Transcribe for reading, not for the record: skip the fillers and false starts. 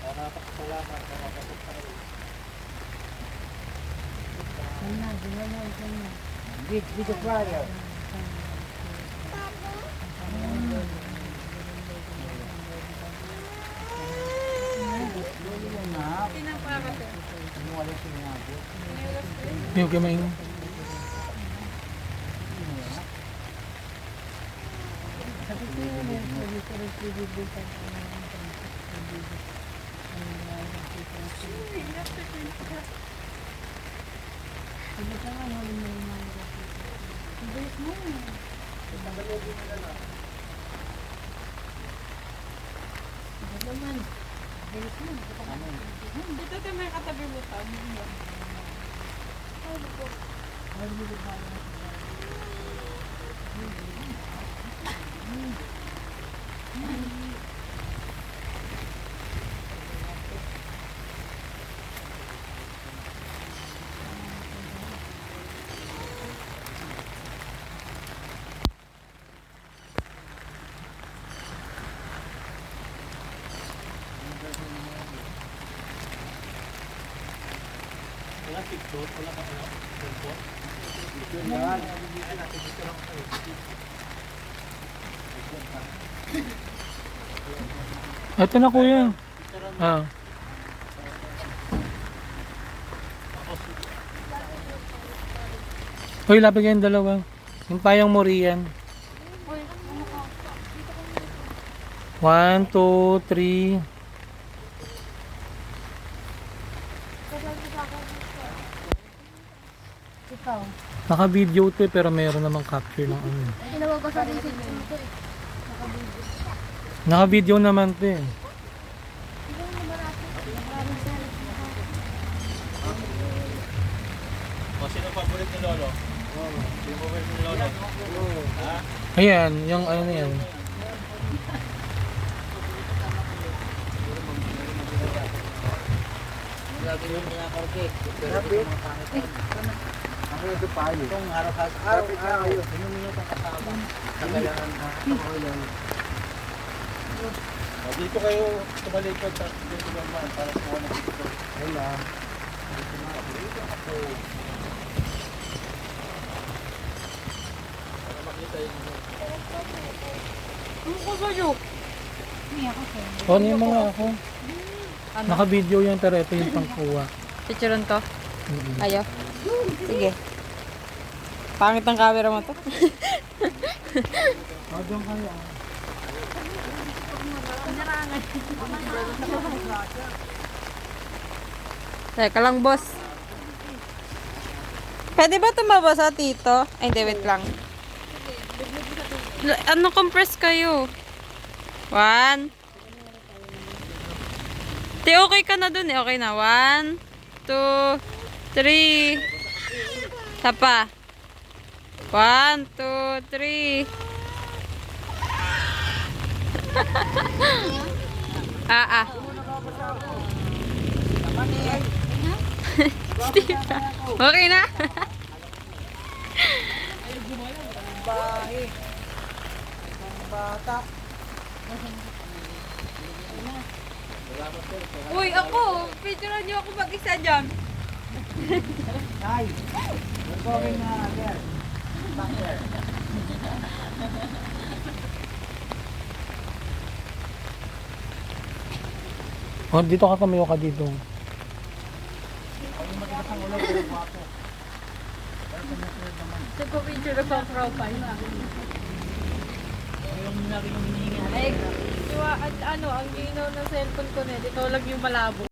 Salamat. Video flyer. Yung kamay mo. Dito tayo may katabi mo pa. Wala TikTok, wala ka pala. TikTok. Ito na kuya. Ah. Hoy, lapit kayong dalawa. Yung payang mo riyan. 1, 2, 3. Ikaw. Naka-video to pero mayroon namang capture ng ano. Tinawag ko sa basic ito eh. Naka-video naman to eh. O, sino paborit ni Lolo? Sino paborit ni Lolo? Ha? Ayan, yung ano na yan. Lagi yung mga karke. Rapid. Ako yung payo. Itong araw-araw. Inumin nyo itong kasama. Kagalangan na. Dito kayo tumalikod sa dito naman para sa mga dito. Wala. Para makita yung Ano ko sa'yo? O, ano yung mga ako? Naka-video yan pero ito yung pangkuha. Picturean ko? Ayaw? Sige. Pangit ang camera mo to. O, doon kayo. Teka lang, boss. Pwede ba tumaba sa tito? Ay, hindi, wait lang. Ano, compress kayo? 1. Te, okay ka na dun eh. Okay na. 1, 2, 3. Tapa. 1, 2, 3. Ah. Okay na? Bata. Uy, ako! Picturean niyo ako mag-isa dyan. Ay. We're going there. Back there. O, dito ka kami ka dito. Picture na sa profile. Ay, ano, ang ginaw ng cellphone ko na, ito lang yung malabo.